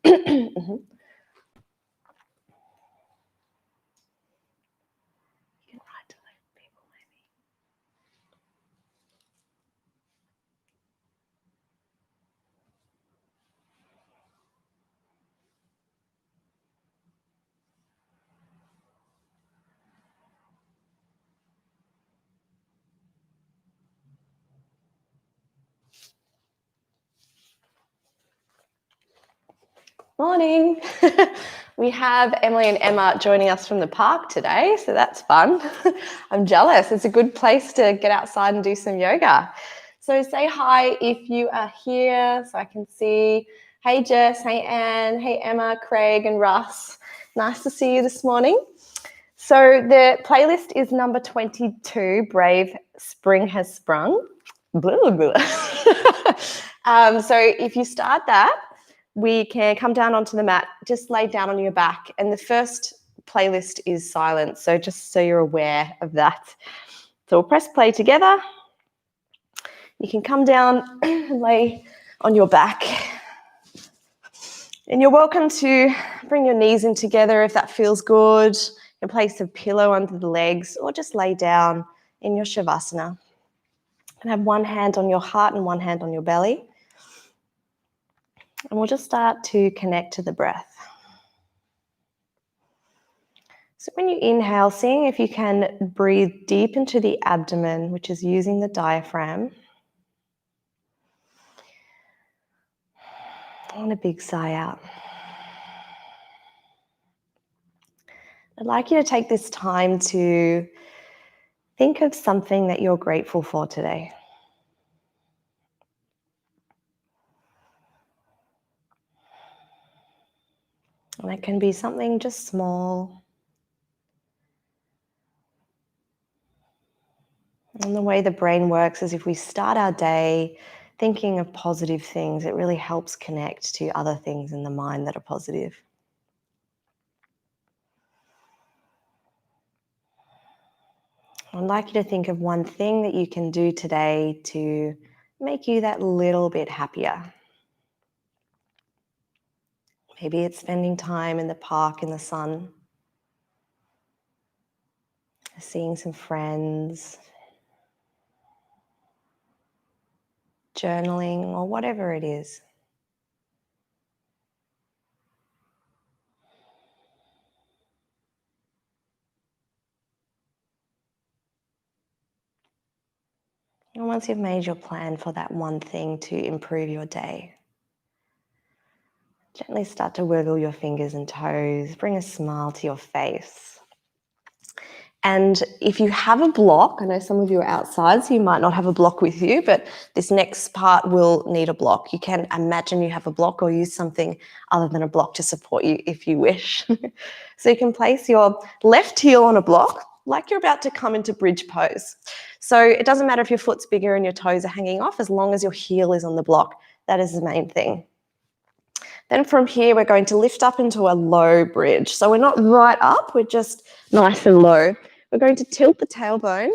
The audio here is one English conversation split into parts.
Mhm. You can write to people maybe. Morning. We have Emily and Emma joining us from the park today, so that's fun. I'm jealous. It's a good place to get outside and do some yoga. So say hi if you are here so I can see. Hey Jess, hey Anne, hey Emma, Craig and Russ. Nice to see you this morning. So the playlist is number 22, Brave Spring Has Sprung. Blah, blah, blah. So if you start that, we can come down onto the mat, just lay down on your back. And the first playlist is silent, so just so you're aware of that. So we'll press play together. You can come down and lay on your back. And you're welcome to bring your knees in together if that feels good. You can place a pillow under the legs or just lay down in your shavasana. You can have one hand on your heart and one hand on your belly. And we'll just start to connect to the breath. So when you inhale, seeing if you can breathe deep into the abdomen, which is using the diaphragm. And a big sigh out. I'd like you to take this time to think of something that you're grateful for today. And it can be something just small. And the way the brain works is if we start our day thinking of positive things, it really helps connect to other things in the mind that are positive. I'd like you to think of one thing that you can do today to make you that little bit happier. Maybe it's spending time in the park in the sun, seeing some friends, journaling, or whatever it is. And once you've made your plan for that one thing to improve your day, gently start to wiggle your fingers and toes, bring a smile to your face. And if you have a block, I know some of you are outside, so you might not have a block with you, but this next part will need a block. You can imagine you have a block or use something other than a block to support you if you wish. So you can place your left heel on a block like you're about to come into bridge pose. So it doesn't matter if your foot's bigger and your toes are hanging off, as long as your heel is on the block. That is the main thing. Then from here, we're going to lift up into a low bridge. So we're not right up, we're just nice and low. We're going to tilt the tailbone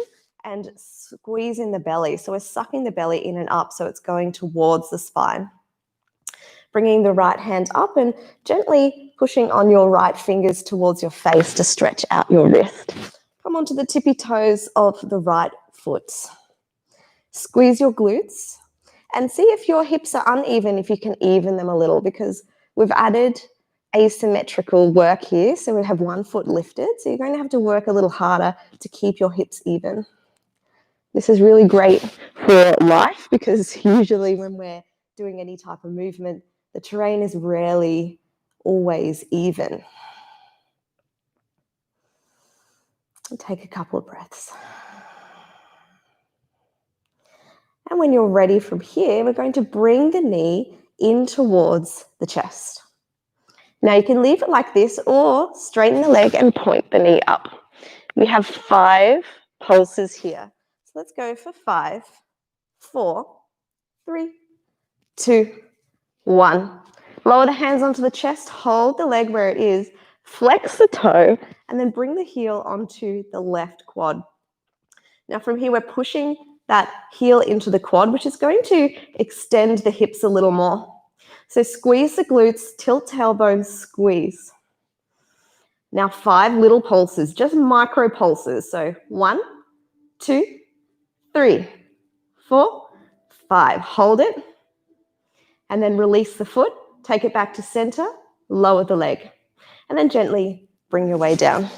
and squeeze in the belly. So we're sucking the belly in and up, so it's going towards the spine. Bringing the right hand up and gently pushing on your right fingers towards your face to stretch out your wrist. Come onto the tippy toes of the right foot. Squeeze your glutes. And see if your hips are uneven, if you can even them a little, because we've added asymmetrical work here. So we have one foot lifted. So you're going to have to work a little harder to keep your hips even. This is really great for life because usually when we're doing any type of movement, the terrain is rarely always even. Take a couple of breaths. And when you're ready from here, we're going to bring the knee in towards the chest. Now you can leave it like this or straighten the leg and point the knee up. We have 5 pulses here. So let's go for 5, 4, 3, 2, 1. Lower the hands onto the chest, hold the leg where it is, flex the toe, and then bring the heel onto the left quad. Now from here, we're pushing that heel into the quad, which is going to extend the hips a little more. So squeeze the glutes, tilt tailbone, squeeze. Now 5 little pulses, just micro pulses. So 1, 2, 3, 4, 5. Hold it. And then release the foot. Take it back to center. Lower the leg. And then gently bring your way down.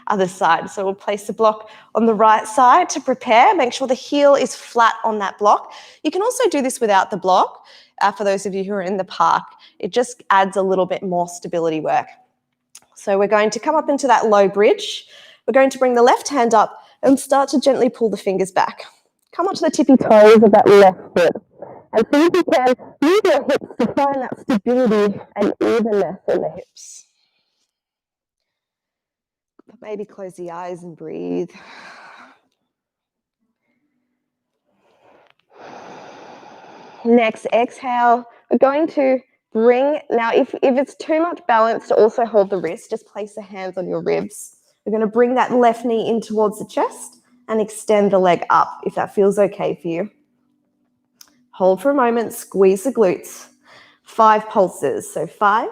Other side. So we'll place the block on the right side to prepare. Make sure the heel is flat on that block. You can also do this without the block. For those of you who are in the park, it just adds a little bit more stability work. So we're going to come up into that low bridge. We're going to bring the left hand up and start to gently pull the fingers back. Come onto the tippy toes of that left foot. And see if you can move your hips to find that stability and evenness in the hips. Maybe close the eyes and breathe. Next, exhale. We're going to bring, now if it's too much balance to also hold the wrist, just place the hands on your ribs. We're going to bring that left knee in towards the chest and extend the leg up if that feels okay for you. Hold for a moment, squeeze the glutes. 5 pulses. So 5,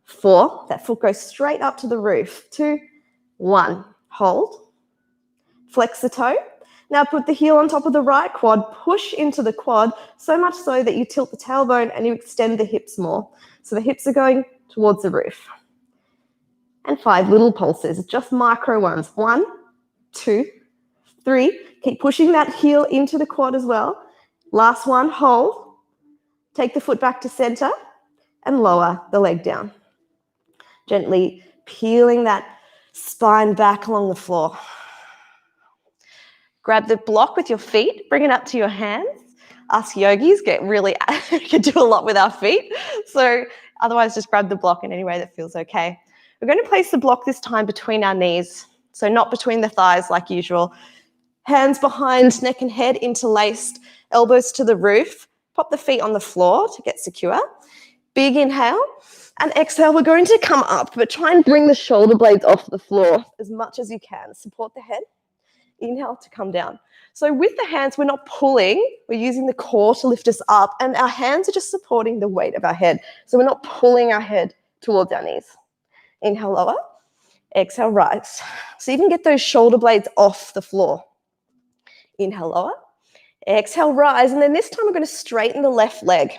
4, that foot goes straight up to the roof. 2, 1, hold. Flex the toe. Now put the heel on top of the right quad, push into the quad, so much so that you tilt the tailbone and you extend the hips more. So the hips are going towards the roof. And 5 little pulses, just micro ones. 1, 2, 3. Keep pushing that heel into the quad as well. Last one, hold. Take the foot back to center and lower the leg down. Gently peeling that spine back along the floor. Grab the block with your feet, bring it up to your hands. Us yogis can do a lot with our feet. So otherwise just grab the block in any way that feels okay. We're going to place the block this time between our knees. So not between the thighs like usual. Hands behind neck and head interlaced, elbows to the roof. Pop the feet on the floor to get secure. Big inhale. And exhale, we're going to come up, but try and bring the shoulder blades off the floor as much as you can. Support the head. Inhale to come down. So with the hands, we're not pulling. We're using the core to lift us up, and our hands are just supporting the weight of our head. So we're not pulling our head towards our knees. Inhale, lower. Exhale, rise. So you can get those shoulder blades off the floor. Inhale, lower. Exhale, rise. And then this time we're going to straighten the left leg.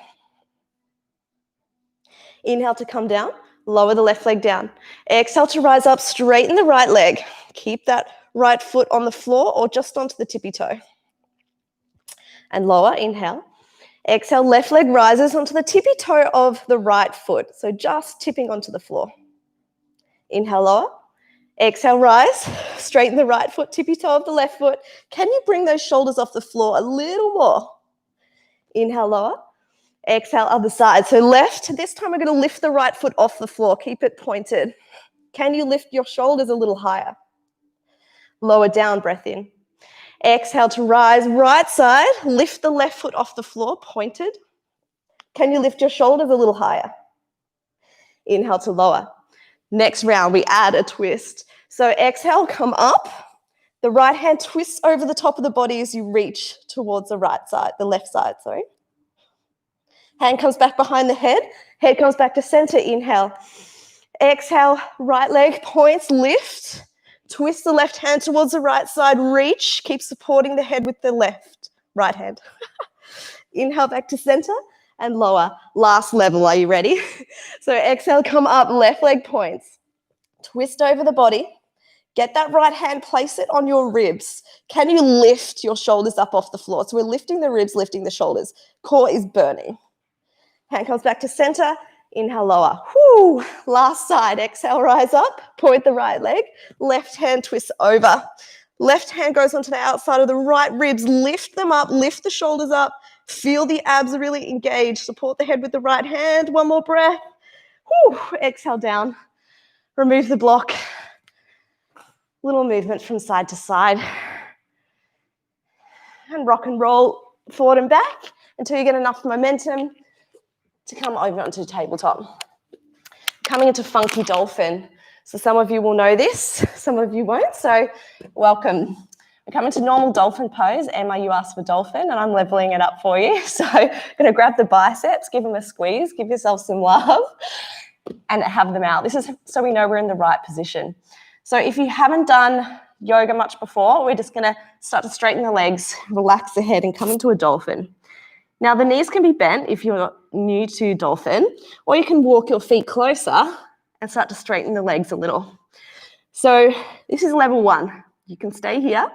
Inhale to come down. Lower the left leg down. Exhale to rise up. Straighten the right leg. Keep that right foot on the floor or just onto the tippy toe. And lower, inhale. Exhale, left leg rises onto the tippy toe of the right foot. So just tipping onto the floor. Inhale, lower. Exhale, rise. Straighten the right foot, tippy toe of the left foot. Can you bring those shoulders off the floor a little more? Inhale, lower. Exhale, other side. So left, this time we're going to lift the right foot off the floor. Keep it pointed. Can you lift your shoulders a little higher? Lower down, breath in. Exhale to rise, right side. Lift the left foot off the floor, pointed. Can you lift your shoulders a little higher? Inhale to lower. Next round, we add a twist. So exhale, come up. The right hand twists over the top of the body as you reach towards the right side, the left side, sorry. Hand comes back behind the head. Head comes back to center. Inhale. Exhale, right leg points, lift. Twist the left hand towards the right side, reach. Keep supporting the head with the right hand. Inhale back to center and lower. Last level, are you ready? So exhale, come up, left leg points. Twist over the body. Get that right hand, place it on your ribs. Can you lift your shoulders up off the floor? So we're lifting the ribs, lifting the shoulders. Core is burning. Hand comes back to center. Inhale, lower. Whoo. Last side. Exhale, rise up. Point the right leg. Left hand twists over. Left hand goes onto the outside of the right ribs. Lift them up. Lift the shoulders up. Feel the abs are really engaged. Support the head with the right hand. One more breath. Whoo. Exhale down. Remove the block. Little movement from side to side. And rock and roll forward and back until you get enough momentum to come over onto the tabletop. Coming into Funky Dolphin. So some of you will know this, some of you won't, so welcome. We come into normal dolphin pose. Emma, you asked for dolphin, and I'm leveling it up for you. So I'm going to grab the biceps, give them a squeeze, give yourself some love, and have them out. This is so we know we're in the right position. So if you haven't done yoga much before, we're just going to start to straighten the legs, relax the head, and come into a dolphin. Now, the knees can be bent if you're new to dolphin, or you can walk your feet closer and start to straighten the legs a little. So this is level 1. You can stay here.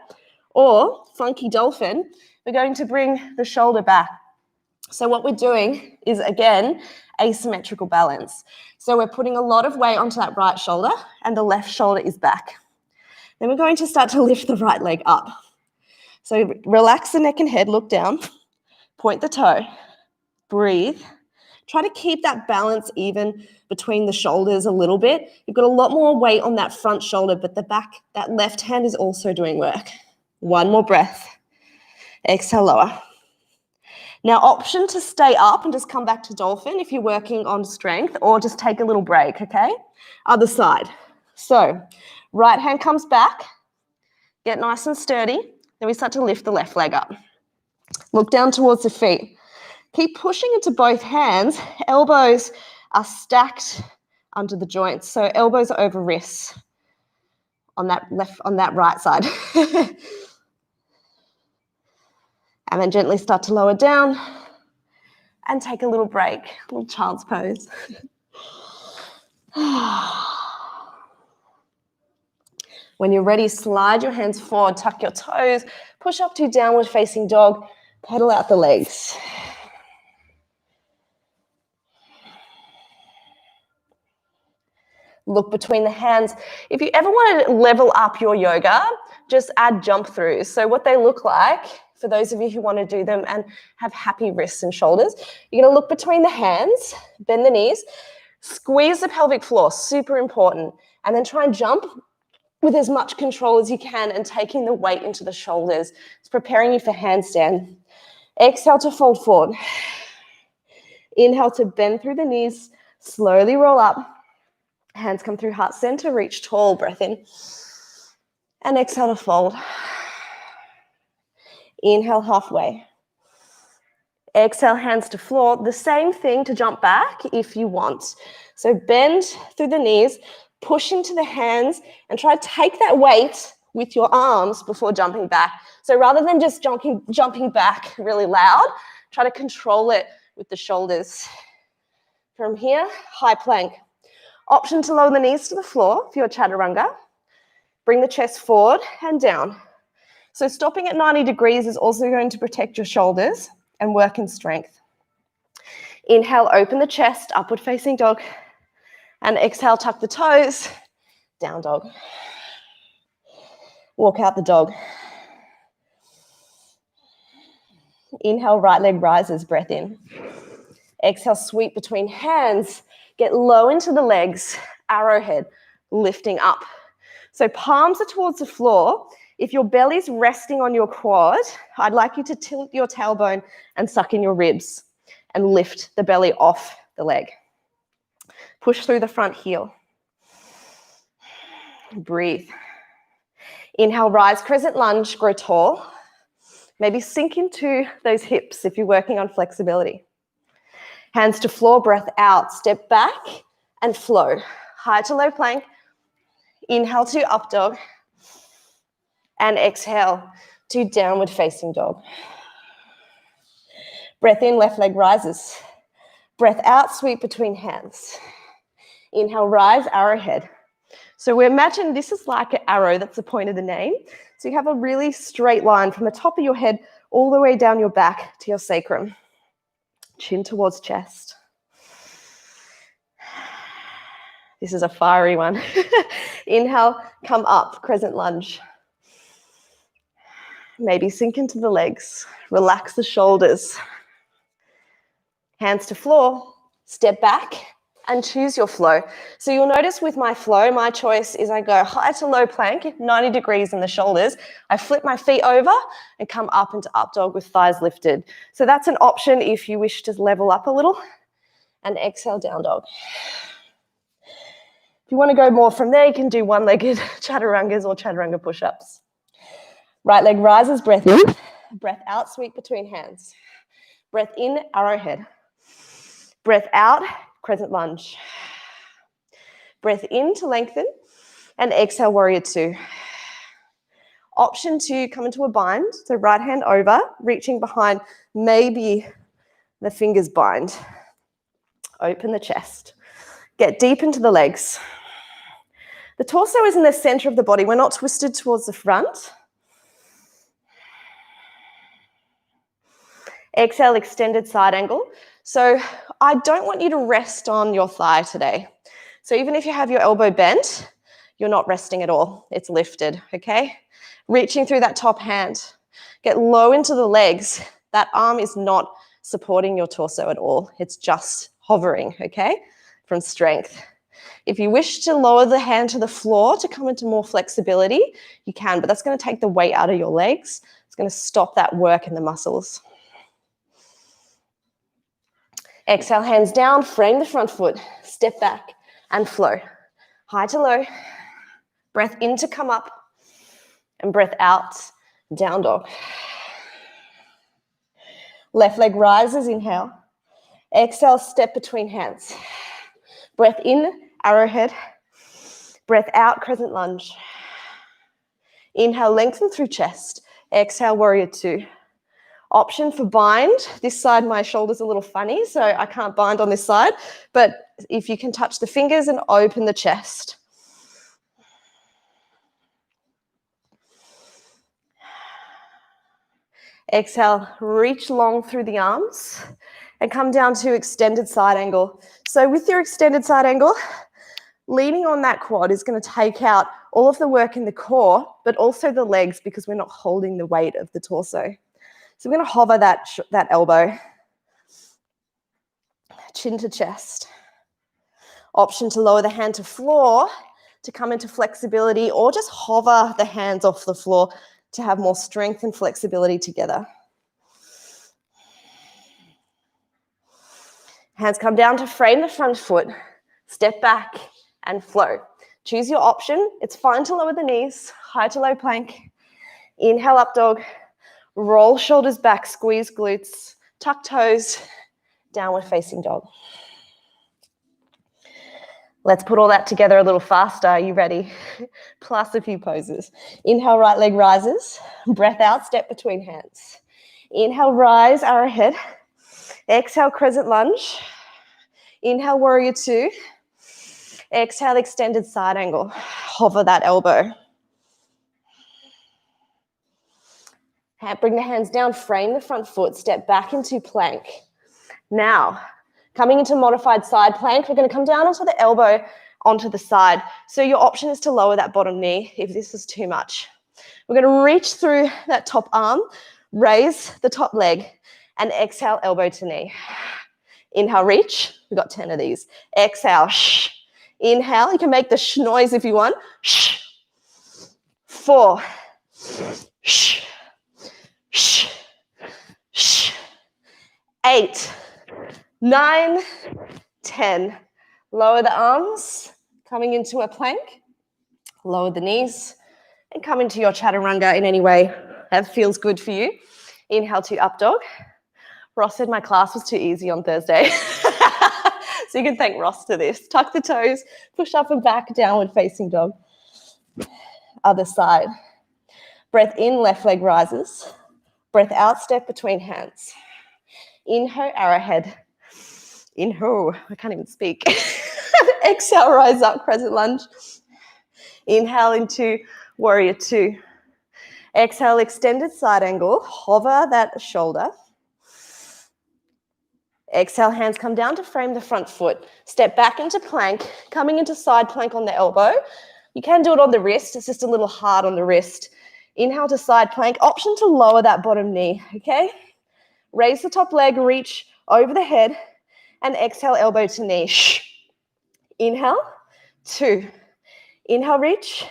Or Funky Dolphin, we're going to bring the shoulder back. So what we're doing is, again, asymmetrical balance. So we're putting a lot of weight onto that right shoulder and the left shoulder is back. Then we're going to start to lift the right leg up. So relax the neck and head, look down, point the toe, breathe. Try to keep that balance even between the shoulders a little bit. You've got a lot more weight on that front shoulder, but the back, that left hand is also doing work. One more breath. Exhale, lower. Now, option to stay up and just come back to dolphin if you're working on strength, or just take a little break, okay? Other side. So, right hand comes back. Get nice and sturdy. Then we start to lift the left leg up. Look down towards the feet. Keep pushing into both hands. Elbows are stacked under the joints, so elbows are over wrists on that right side. And then gently start to lower down and take a little break, a little child's pose. When you're ready, slide your hands forward, tuck your toes, push up to downward facing dog, pedal out the legs. Look between the hands. If you ever want to level up your yoga, just add jump throughs. So what they look like, for those of you who want to do them and have happy wrists and shoulders, you're going to look between the hands, bend the knees, squeeze the pelvic floor, super important, and then try and jump with as much control as you can and taking the weight into the shoulders. It's preparing you for handstand. Exhale to fold forward. Inhale to bend through the knees, slowly roll up. Hands come through heart center, reach tall, breath in. And exhale to fold. Inhale halfway. Exhale, hands to floor. The same thing to jump back if you want. So bend through the knees, push into the hands, and try to take that weight with your arms before jumping back. So rather than just jumping back really loud, try to control it with the shoulders. From here, high plank. Option to lower the knees to the floor for your chaturanga. Bring the chest forward and down. So stopping at 90 degrees is also going to protect your shoulders and work in strength. Inhale, open the chest, upward facing dog. And exhale, tuck the toes, down dog. Walk out the dog. Inhale, right leg rises, breath in. Exhale, sweep between hands. Get low into the legs, arrowhead, lifting up. So palms are towards the floor. If your belly's resting on your quad, I'd like you to tilt your tailbone and suck in your ribs and lift the belly off the leg. Push through the front heel. Breathe. Inhale, rise, crescent lunge, grow tall. Maybe sink into those hips if you're working on flexibility. Hands to floor, breath out, step back and flow. High to low plank. Inhale to up dog. And exhale to downward facing dog. Breath in, left leg rises. Breath out, sweep between hands. Inhale, rise, arrowhead. So we imagine this is like an arrow, that's the point of the name. So you have a really straight line from the top of your head all the way down your back to your sacrum. Chin towards chest. This is a fiery one. Inhale, come up, crescent lunge. Maybe sink into the legs. Relax the shoulders. Hands to floor. Step back and choose your flow. So you'll notice with my flow, my choice is I go high to low plank, 90 degrees in the shoulders. I flip my feet over and come up into up dog with thighs lifted. So that's an option if you wish to level up a little. And exhale, down dog. If you want to go more from there, you can do one-legged chaturangas or chaturanga push-ups. Right leg rises, breath in. Breath out, sweep between hands. Breath in, arrowhead. Breath out, crescent lunge. Breath in to lengthen. And exhale, warrior two. Option to come into a bind. So right hand over, reaching behind, maybe the fingers bind. Open the chest. Get deep into the legs. The torso is in the center of the body. We're not twisted towards the front. Exhale, extended side angle. So I don't want you to rest on your thigh today. So even if you have your elbow bent, you're not resting at all. It's lifted, okay? Reaching through that top hand. Get low into the legs. That arm is not supporting your torso at all. It's just hovering, okay? From strength. If you wish to lower the hand to the floor to come into more flexibility, you can, but that's going to take the weight out of your legs. It's going to stop that work in the muscles. Exhale, hands down, frame the front foot, step back and flow. High to low. Breath in to come up and breath out, down dog. Left leg rises, inhale. Exhale, step between hands. Breath in, arrowhead. Breath out, crescent lunge. Inhale, lengthen through chest. Exhale, warrior two. Option for bind. This side, my shoulder's a little funny, so I can't bind on this side. But if you can touch the fingers and open the chest. Exhale, reach long through the arms and come down to extended side angle. So with your extended side angle, leaning on that quad is going to take out all of the work in the core, but also the legs because we're not holding the weight of the torso. So we're going to hover that elbow, chin to chest. Option to lower the hand to floor to come into flexibility or just hover the hands off the floor to have more strength and flexibility together. Hands come down to frame the front foot, step back and flow. Choose your option. It's fine to lower the knees, high to low plank. Inhale, up dog. Roll shoulders back, squeeze glutes, tuck toes, downward facing dog. Let's put all that together a little faster. Are you ready? Plus a few poses. Inhale, right leg rises. Breath out, step between hands. Inhale, rise, arrowhead. Exhale, crescent lunge. Inhale, warrior two. Exhale, extended side angle. Hover that elbow. Bring the hands down, frame the front foot, step back into plank. Now, coming into modified side plank, we're going to come down onto the elbow, onto the side. So your option is to lower that bottom knee if this is too much. We're going to reach through that top arm, raise the top leg, and exhale, elbow to knee. Inhale, reach. We've got 10 of these. Exhale, shh. Inhale, you can make the sh noise if you want. Shh. 4. Shh. Shh. Shh. 8. 9, 10. Lower the arms, coming into a plank. Lower the knees and come into your chaturanga in any way that feels good for you. Inhale to up dog. Ross said my class was too easy on Thursday. So you can thank Ross for this. Tuck the toes, push up and back, downward facing dog. Other side. Breath in, left leg rises. Breath out, step between hands. Inhale, arrowhead. Inhale, I can't even speak. Exhale, rise up, crescent lunge. Inhale into warrior two. Exhale, extended side angle. Hover that shoulder. Exhale, hands come down to frame the front foot. Step back into plank, coming into side plank on the elbow. You can do it on the wrist. It's just a little hard on the wrist. Inhale to side plank. Option to lower that bottom knee, okay? Raise the top leg, reach over the head, and exhale, elbow to knee. Shh. Inhale, 2. Inhale, reach.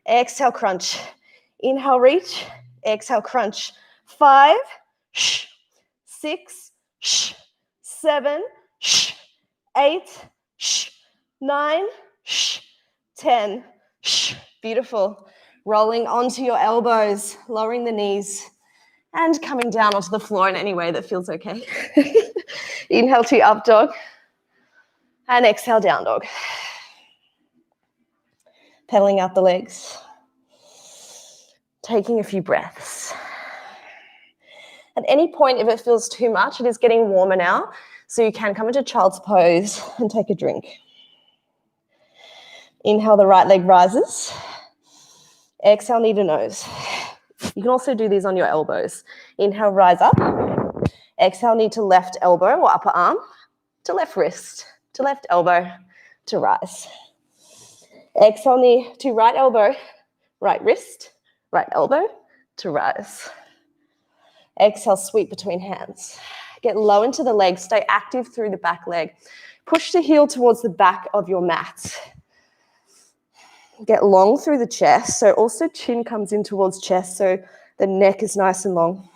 Exhale, crunch. Inhale, reach. Exhale, crunch. 5. Shh. 6. Shh. 7. Shh. 8. Shh. 9. Shh. 10. Shh. Beautiful. Rolling onto your elbows, lowering the knees, and coming down onto the floor in any way that feels okay. Inhale to up dog, and exhale, down dog. Pedaling out the legs. Taking a few breaths. At any point, if it feels too much, it is getting warmer now, so you can come into child's pose and take a drink. Inhale, the right leg rises. Exhale, knee to nose. You can also do these on your elbows. Inhale, rise up. Exhale, knee to left elbow or upper arm, to left wrist, to left elbow, to rise. Exhale, knee to right elbow, right wrist, right elbow, to rise. Exhale, sweep between hands. Get low into the legs. Stay active through the back leg. Push the heel towards the back of your mat. Get long through the chest. So also chin comes in towards chest, so the neck is nice and long.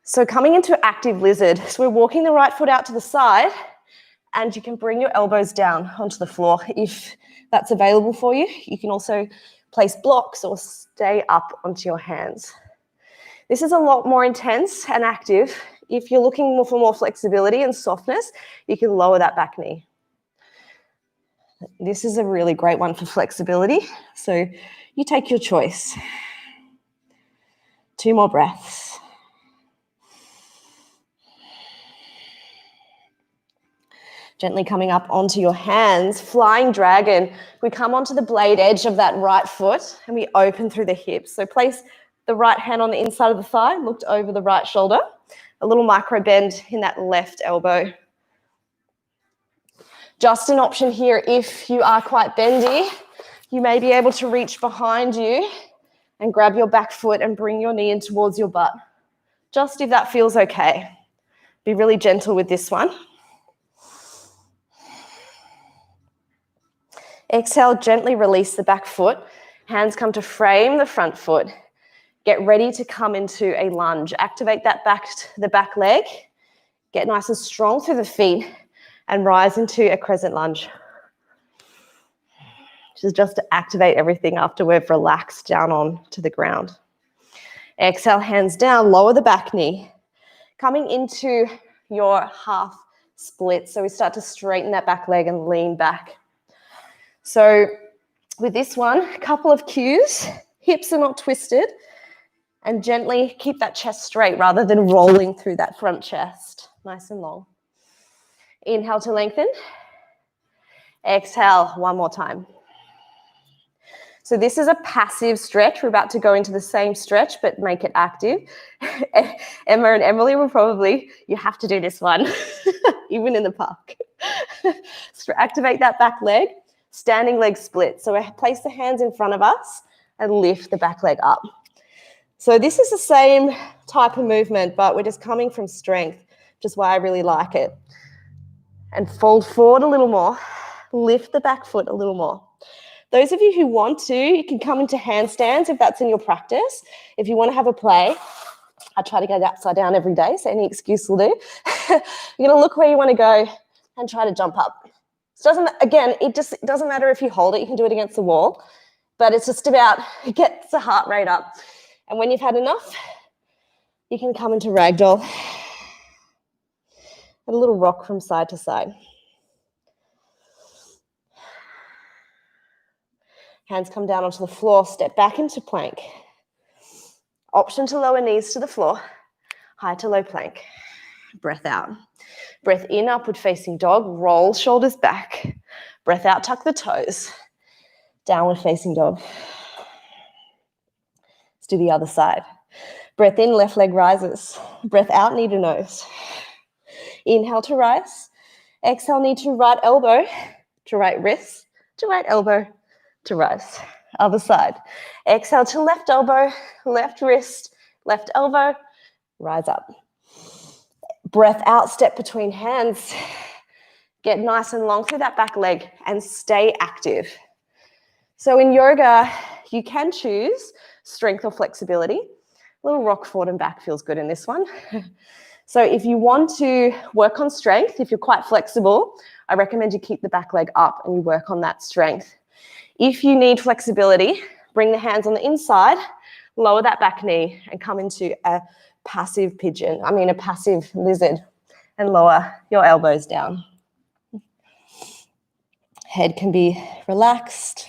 So coming into active lizard. So we're walking the right foot out to the side, and you can bring your elbows down onto the floor if that's available for you. You can also place blocks or stay up onto your hands. This is a lot more intense and active. If you're looking for more flexibility and softness, you can lower that back knee. This is a really great one for flexibility, so you take your choice. 2 more breaths. Gently coming up onto your hands, flying dragon. We come onto the blade edge of that right foot and we open through the hips. So place the right hand on the inside of the thigh, looked over the right shoulder. A little micro bend in that left elbow. Just an option here, if you are quite bendy, you may be able to reach behind you and grab your back foot and bring your knee in towards your butt. Just if that feels okay. Be really gentle with this one. Exhale, gently release the back foot. Hands come to frame the front foot. Get ready to come into a lunge. Activate the back leg. Get nice and strong through the feet and rise into a crescent lunge. Which is just to activate everything after we've relaxed down on to the ground. Exhale, hands down, lower the back knee. Coming into your half split. So we start to straighten that back leg and lean back. So with this one, a couple of cues. Hips are not twisted. And gently keep that chest straight rather than rolling through that front chest. Nice and long. Inhale to lengthen. Exhale, one more time. So this is a passive stretch. We're about to go into the same stretch, but make it active. Emma and Emily will probably, you have to do this one, even in the park. So activate that back leg, standing leg split. So we place the hands in front of us and lift the back leg up. So this is the same type of movement, but we're just coming from strength, which is why I really like it. And fold forward a little more. Lift the back foot a little more. Those of you who want to, you can come into handstands if that's in your practice. If you want to have a play, I try to go upside down every day, so any excuse will do. You're going to look where you want to go and try to jump up. It doesn't matter if you hold it. You can do it against the wall. But it's just about, it gets the heart rate up. And when you've had enough, you can come into ragdoll. A little rock from side to side. Hands come down onto the floor, step back into plank. Option to lower knees to the floor, high to low plank. Breath out. Breath in, upward facing dog, roll shoulders back. Breath out, tuck the toes. Downward facing dog. Let's do the other side. Breath in, left leg rises. Breath out, knee to nose. Inhale to rise. Exhale, knee to right elbow, to right wrist, to right elbow, to rise. Other side. Exhale to left elbow, left wrist, left elbow, rise up. Breath out, step between hands. Get nice and long through that back leg and stay active. So in yoga, you can choose strength or flexibility. A little rock forward and back feels good in this one. So if you want to work on strength, if you're quite flexible, I recommend you keep the back leg up and you work on that strength. If you need flexibility, Bring the hands on the inside, lower that back knee and come into a passive lizard, and lower your elbows down. Head can be relaxed.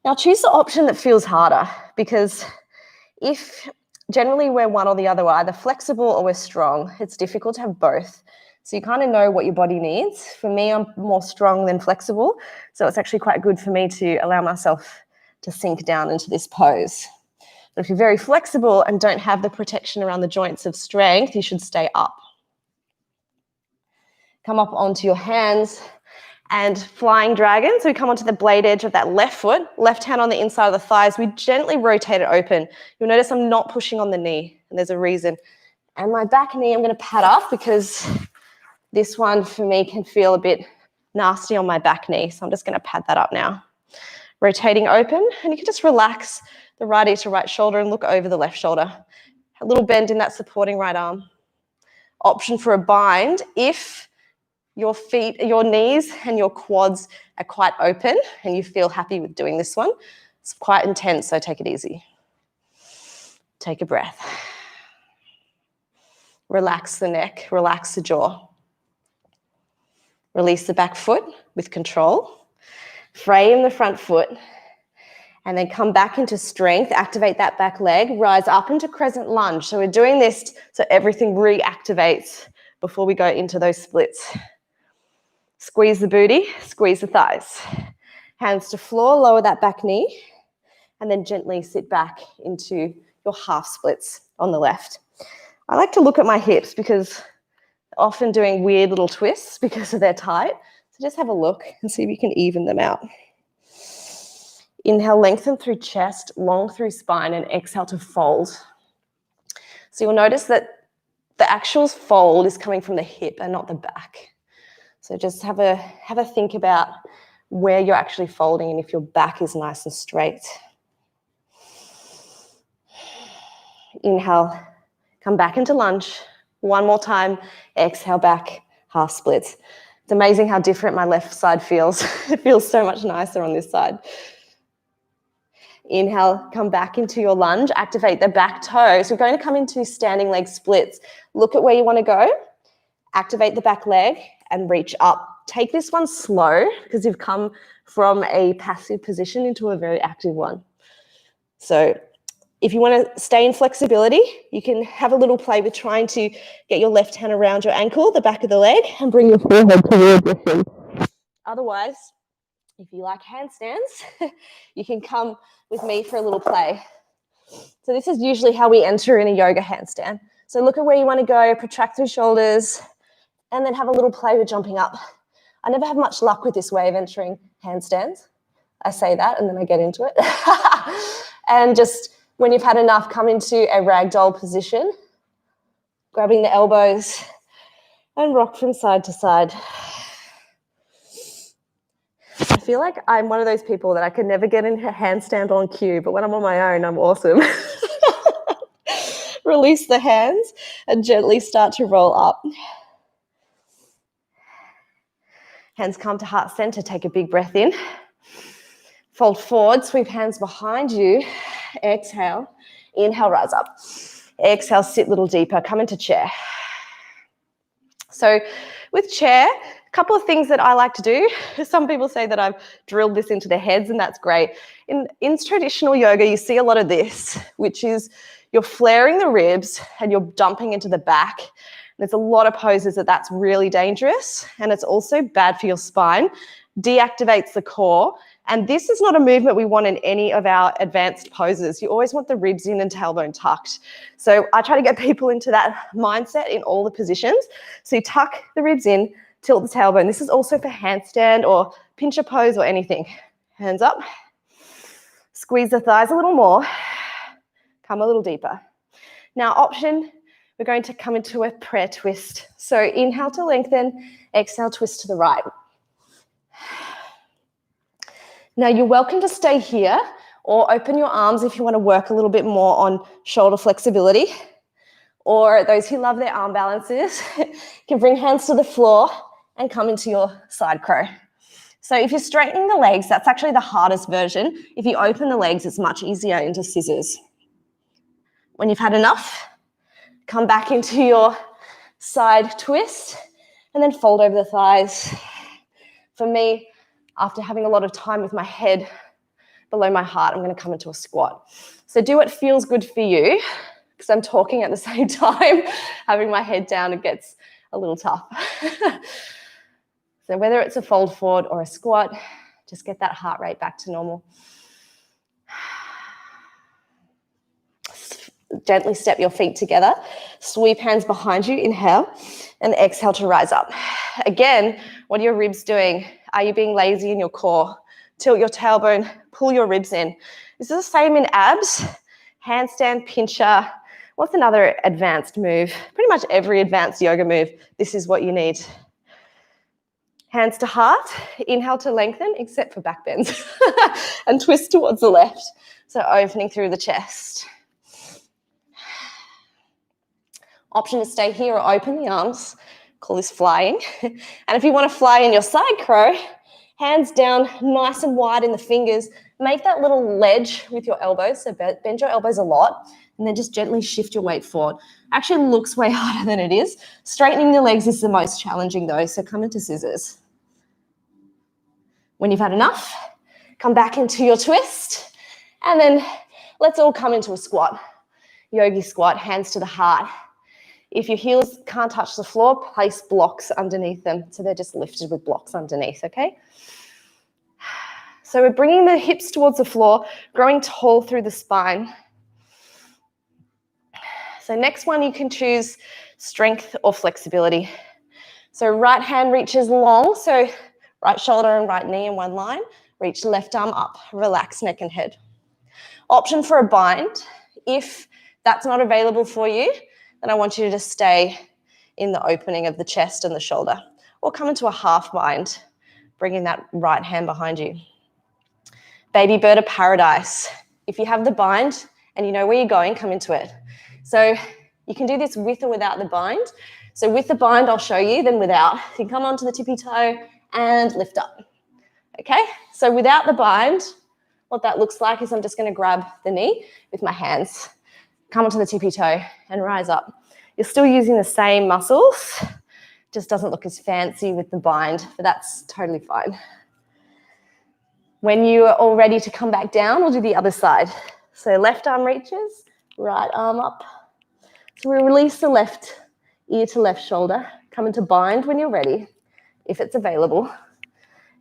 Now choose the option that feels harder, because if generally we're one or the other, we're either flexible or we're strong. It's difficult to have both. So you kind of know what your body needs. For me, I'm more strong than flexible. So it's actually quite good for me to allow myself to sink down into this pose. But if you're very flexible and don't have the protection around the joints of strength, you should stay up. Come up onto your hands and flying dragon. So we come onto the blade edge of that left foot, left hand on the inside of the thighs. We gently rotate it open. You'll notice I'm not pushing on the knee, and there's a reason. And my back knee, I'm going to pad up because this one for me can feel a bit nasty on my back knee. So I'm just going to pad that up now. Rotating open, and you can just relax the right ear to right shoulder and look over the left shoulder. A little bend in that supporting right arm. Option for a bind if your feet, your knees and your quads are quite open and you feel happy with doing this one. It's quite intense, so take it easy. Take a breath. Relax the neck, relax the jaw. Release the back foot with control. Frame the front foot. And then come back into strength, activate that back leg, rise up into crescent lunge. So we're doing this so everything reactivates before we go into those splits. Squeeze the booty, squeeze the thighs. Hands to floor, lower that back knee, and then gently sit back into your half splits on the left. I like to look at my hips because often doing weird little twists because they're tight. So just have a look and see if you can even them out. Inhale, lengthen through chest, long through spine, and exhale to fold. So you'll notice that the actual fold is coming from the hip and not the back. So just have a think about where you're actually folding and if your back is nice and straight. Inhale, come back into lunge. One more time, exhale back, half splits. It's amazing how different my left side feels. It feels so much nicer on this side. Inhale, come back into your lunge, activate the back toe. So we're going to come into standing leg splits. Look at where you want to go, activate the back leg and reach up. Take this one slow because you've come from a passive position into a very active one. So if you want to stay in flexibility, you can have a little play with trying to get your left hand around your ankle, the back of the leg, and bring your forehead towards your shin. Otherwise, if you like handstands, you can come with me for a little play. So this is usually how we enter in a yoga handstand. So look at where you want to go, protract through shoulders, and then have a little play with jumping up. I never have much luck with this way of entering handstands. I say that and then I get into it. And just when you've had enough, come into a ragdoll position, grabbing the elbows and rock from side to side. I feel like I'm one of those people that I could never get into a handstand on cue, but when I'm on my own, I'm awesome. Release the hands and gently start to roll up. Hands come to heart center, take a big breath in. Fold forward, sweep hands behind you. Exhale, inhale, rise up. Exhale, sit a little deeper, come into chair. So with chair, a couple of things that I like to do. Some people say that I've drilled this into their heads, and that's great. In traditional yoga, you see a lot of this, which is you're flaring the ribs and you're dumping into the back. There's a lot of poses that's really dangerous, and it's also bad for your spine, deactivates the core, and this is not a movement we want in any of our advanced poses. You always want the ribs in and tailbone tucked. So I try to get people into that mindset in all the positions. So you tuck the ribs in, tilt the tailbone. This is also for handstand or pincher pose or anything. Hands up. Squeeze the thighs a little more. Come a little deeper. Now option, we're going to come into a prayer twist. So inhale to lengthen, exhale, twist to the right. Now you're welcome to stay here or open your arms if you want to work a little bit more on shoulder flexibility. Or those who love their arm balances can bring hands to the floor and come into your side crow. So if you're straightening the legs, that's actually the hardest version. If you open the legs, it's much easier into scissors. When you've had enough, come back into your side twist and then fold over the thighs. For me, after having a lot of time with my head below my heart, I'm going to come into a squat. So do what feels good for you, because I'm talking at the same time. Having my head down, it gets a little tough. So whether it's a fold forward or a squat, just get that heart rate back to normal. Gently step your feet together. Sweep hands behind you, inhale, and exhale to rise up. Again, what are your ribs doing? Are you being lazy in your core? Tilt your tailbone, pull your ribs in. This is the same in abs, handstand, pincher. What's another advanced move? Pretty much every advanced yoga move, this is what you need. Hands to heart, inhale to lengthen, except for back bends, and twist towards the left. So opening through the chest. Option to stay here or open the arms. Call this flying. And if you want to fly in your side crow, hands down, nice and wide in the fingers. Make that little ledge with your elbows. So bend your elbows a lot, and then just gently shift your weight forward. Actually looks way harder than it is. Straightening the legs is the most challenging though, so come into scissors. When you've had enough, come back into your twist, and then let's all come into a squat. Yogi squat, hands to the heart. If your heels can't touch the floor, place blocks underneath them. So they're just lifted with blocks underneath, okay? So we're bringing the hips towards the floor, growing tall through the spine. So next one, you can choose strength or flexibility. So right hand reaches long, so right shoulder and right knee in one line. Reach left arm up, relax neck and head. Option for a bind. If that's not available for you, then I want you to just stay in the opening of the chest and the shoulder, or come into a half bind, bringing that right hand behind you. Baby bird of paradise. If you have the bind and you know where you're going, come into it. So you can do this with or without the bind. So with the bind, I'll show you, then without. You can come onto the tippy toe and lift up. Okay, so without the bind, what that looks like is I'm just going to grab the knee with my hands, come onto the tippy toe and rise up. You're still using the same muscles, just doesn't look as fancy with the bind, but that's totally fine. When you are all ready to come back down, we'll do the other side. So left arm reaches, right arm up. So we release the left ear to left shoulder, come into bind when you're ready, if it's available.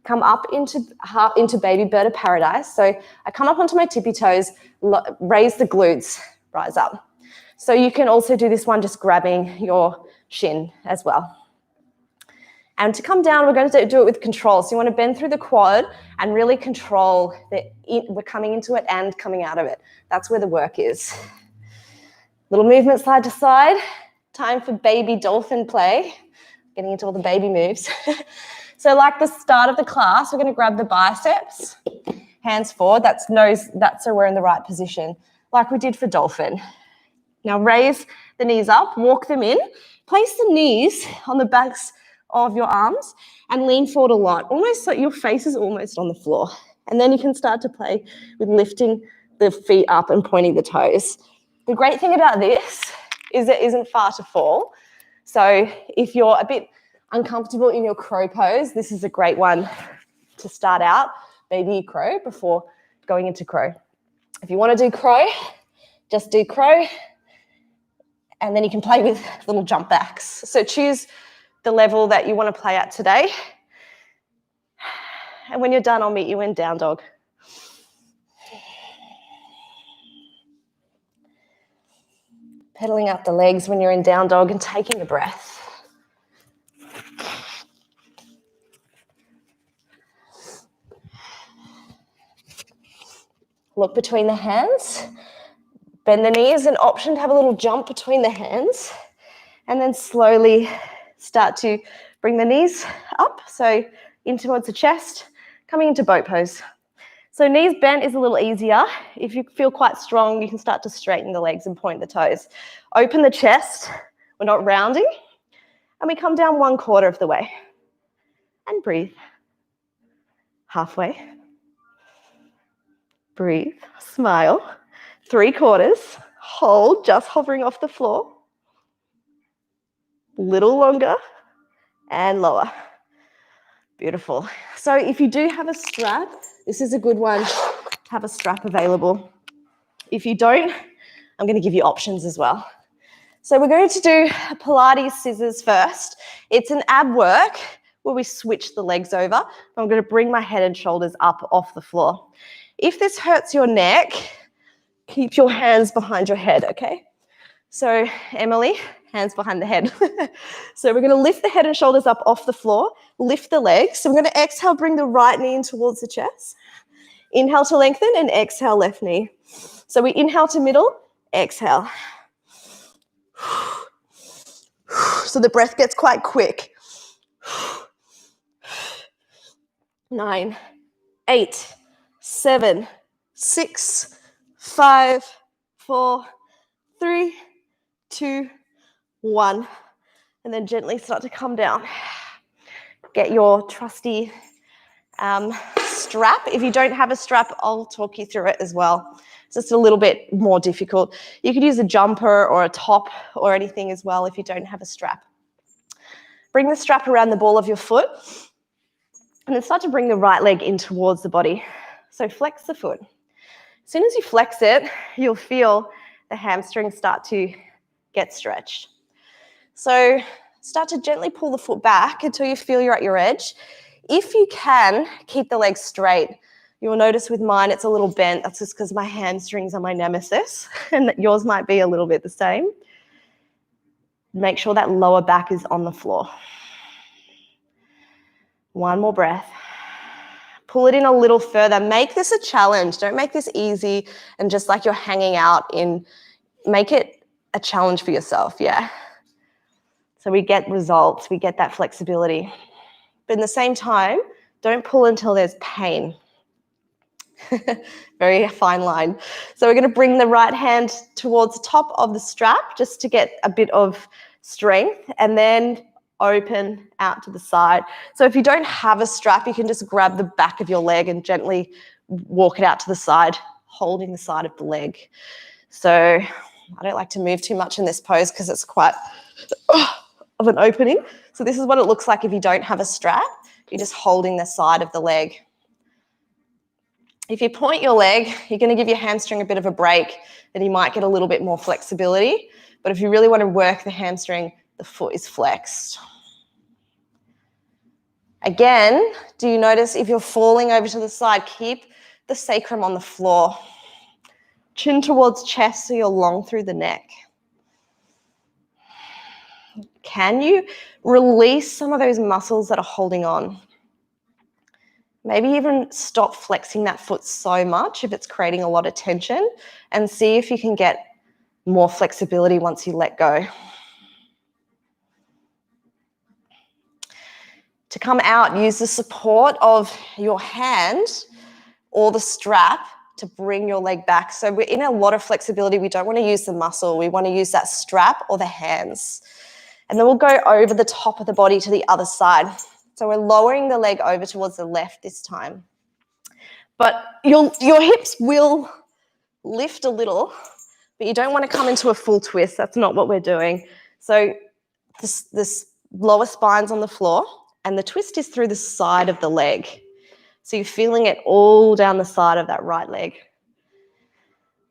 Come up into baby bird of paradise. So I come up onto my tippy toes, raise the glutes, rise up. So you can also do this one just grabbing your shin as well. And to come down, we're going to do it with control. So you want to bend through the quad and really control we're coming into it and coming out of it. That's where the work is. Little movement side to side. Time for baby dolphin play. Getting into all the baby moves. So like the start of the class, we're going to grab the biceps, hands forward. That's so we're in the right position, like we did for dolphin. Now raise the knees up, walk them in. Place the knees on the backs of your arms and lean forward a lot, almost so your face is almost on the floor. And then you can start to play with lifting the feet up and pointing the toes. The great thing about this is it isn't far to fall. So if you're a bit uncomfortable in your crow pose, this is a great one to start out, baby crow, before going into crow. If you want to do crow, just do crow, and then you can play with little jump backs. So choose the level that you want to play at today. And when you're done, I'll meet you in down dog. Pedaling out the legs when you're in down dog and taking a breath. Look between the hands, bend the knees, an option to have a little jump between the hands, and then slowly start to bring the knees up, so in towards the chest, coming into boat pose. So knees bent is a little easier. If you feel quite strong, you can start to straighten the legs and point the toes. Open the chest, we're not rounding, and we come down 1/4 of the way, and breathe. Halfway. Breathe, smile. 3/4. Hold, just hovering off the floor. Little longer and lower. Beautiful. So if you do have a strap, this is a good one to have a strap available. If you don't, I'm going to give you options as well. So we're going to do Pilates scissors first. It's an ab work where we switch the legs over. I'm going to bring my head and shoulders up off the floor. If this hurts your neck, keep your hands behind your head, okay? So Emily, hands behind the head. So we're going to lift the head and shoulders up off the floor, lift the legs. So we're going to exhale, bring the right knee in towards the chest. Inhale to lengthen and exhale left knee. So we inhale to middle, exhale. So the breath gets quite quick. 9, 8, 7, 6, 5, 4, 3, 2, 1. And then gently start to come down. Get your trusty strap. If you don't have a strap, I'll talk you through it as well. It's just a little bit more difficult. You could use a jumper or a top or anything as well if you don't have a strap. Bring the strap around the ball of your foot and then start to bring the right leg in towards the body. So flex the foot. As soon as you flex it, you'll feel the hamstrings start to get stretched. So start to gently pull the foot back until you feel you're at your edge. If you can, keep the legs straight. You'll notice with mine it's a little bent. That's just because my hamstrings are my nemesis, and yours might be a little bit the same. Make sure that lower back is on the floor. One more breath. Pull it in a little further. Make this a challenge. Don't make this easy and just like you're hanging out in. Make it a challenge for yourself, yeah. So we get results, we get that flexibility. But in the same time, don't pull until there's pain. Very fine line. So we're going to bring the right hand towards the top of the strap just to get a bit of strength, and then open out to the side. So if you don't have a strap, you can just grab the back of your leg and gently walk it out to the side, holding the side of the leg. So I don't like to move too much in this pose because it's quite of an opening. So this is what it looks like if you don't have a strap. You're just holding the side of the leg. If you point your leg, you're going to give your hamstring a bit of a break and you might get a little bit more flexibility. But if you really want to work the hamstring, the foot is flexed. Again, do you notice if you're falling over to the side, keep the sacrum on the floor. Chin towards chest so you're long through the neck. Can you release some of those muscles that are holding on? Maybe even stop flexing that foot so much if it's creating a lot of tension, and see if you can get more flexibility once you let go. To come out, use the support of your hand or the strap to bring your leg back. So we're in a lot of flexibility. We don't want to use the muscle. We want to use that strap or the hands. And then we'll go over the top of the body to the other side. So we're lowering the leg over towards the left this time. But your hips will lift a little, but you don't want to come into a full twist. That's not what we're doing. So this lower spine's on the floor, and the twist is through the side of the leg. So you're feeling it all down the side of that right leg.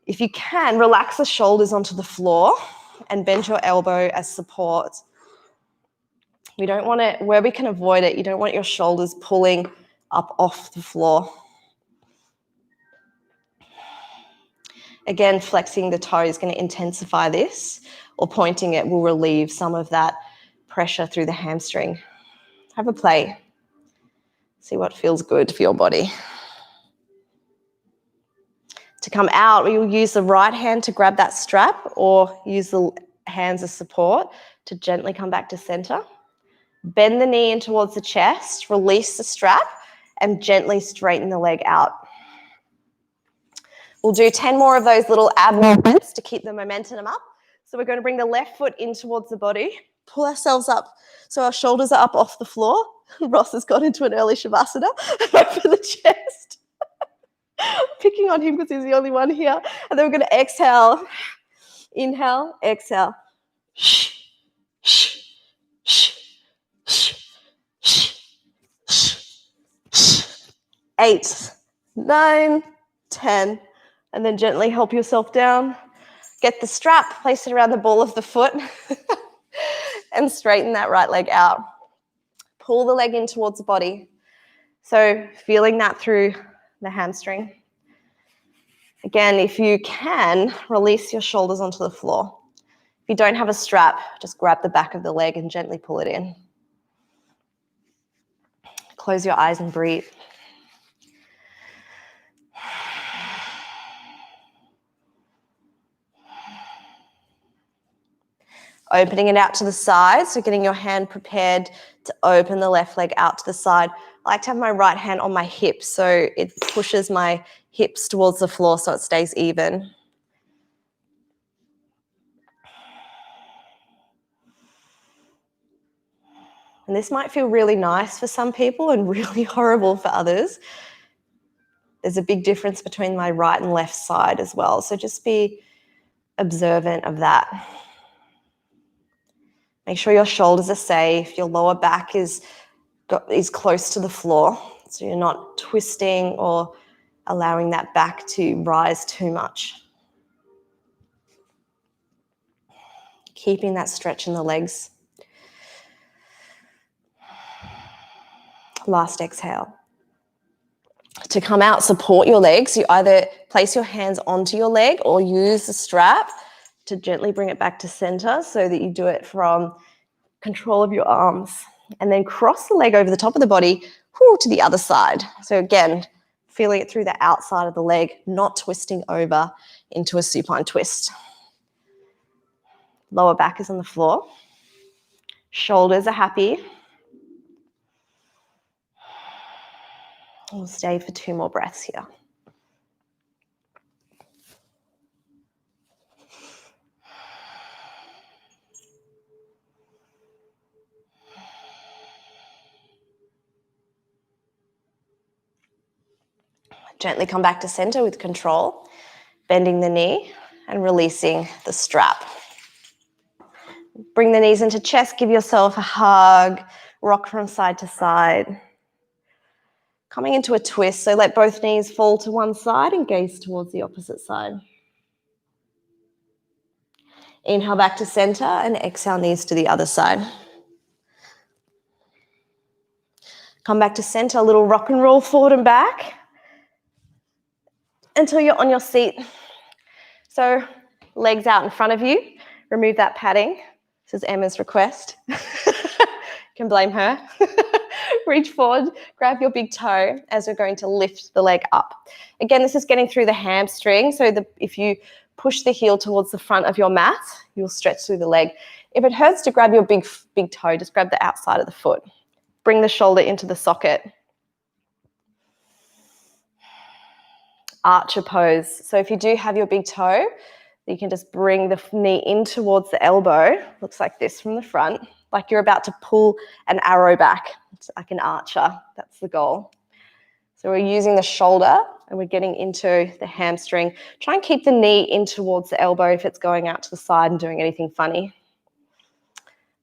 If you can, relax the shoulders onto the floor and bend your elbow as support. We don't want it, where we can avoid it, you don't want your shoulders pulling up off the floor. Again, flexing the toe is going to intensify this, or pointing it will relieve some of that pressure through the hamstring. Have a play. See what feels good for your body. To come out, we will use the right hand to grab that strap, or use the hands as support to gently come back to center. Bend the knee in towards the chest, release the strap, and gently straighten the leg out. We'll do 10 more of those little ab movements to keep the momentum up. So we're going to bring the left foot in towards the body, pull ourselves up so our shoulders are up off the floor, Ross has got into an early shavasana for the chest. Picking on him because he's the only one here. And then we're going to exhale. Inhale, exhale. 8, 9, 10. And then gently help yourself down. Get the strap, place it around the ball of the foot, and straighten that right leg out. Pull the leg in towards the body. So feeling that through the hamstring. Again, if you can, release your shoulders onto the floor. If you don't have a strap, just grab the back of the leg and gently pull it in. Close your eyes and breathe. Opening it out to the side, so getting your hand prepared to open the left leg out to the side. I like to have my right hand on my hips, so it pushes my hips towards the floor so it stays even. And this might feel really nice for some people and really horrible for others. There's a big difference between my right and left side as well, so just be observant of that. Make sure your shoulders are safe, your lower back is close to the floor, so you're not twisting or allowing that back to rise too much. Keeping that stretch in the legs. Last exhale. To come out, support your legs. You either place your hands onto your leg or use the strap to gently bring it back to center so that you do it from control of your arms. And then cross the leg over the top of the body to the other side. So again, feeling it through the outside of the leg, not twisting over into a supine twist. Lower back is on the floor. Shoulders are happy. We'll stay for 2 more breaths here. Gently come back to center with control, bending the knee and releasing the strap. Bring the knees into chest, give yourself a hug, rock from side to side. Coming into a twist, so let both knees fall to one side and gaze towards the opposite side. Inhale back to center and exhale, knees to the other side. Come back to center, a little rock and roll forward and back until you're on your seat. So legs out in front of you, remove that padding. This is Emma's request. Can blame her. Reach forward, grab your big toe as we're going to lift the leg up. Again, this is getting through the hamstring, so if you push the heel towards the front of your mat, you'll stretch through the leg. If it hurts to grab your big toe, just grab the outside of the foot. Bring the shoulder into the socket. Archer pose. So if you do have your big toe, you can just bring the knee in towards the elbow. Looks like this from the front, like you're about to pull an arrow back. It's like an archer. That's the goal. So we're using the shoulder and we're getting into the hamstring. Try and keep the knee in towards the elbow if it's going out to the side and doing anything funny.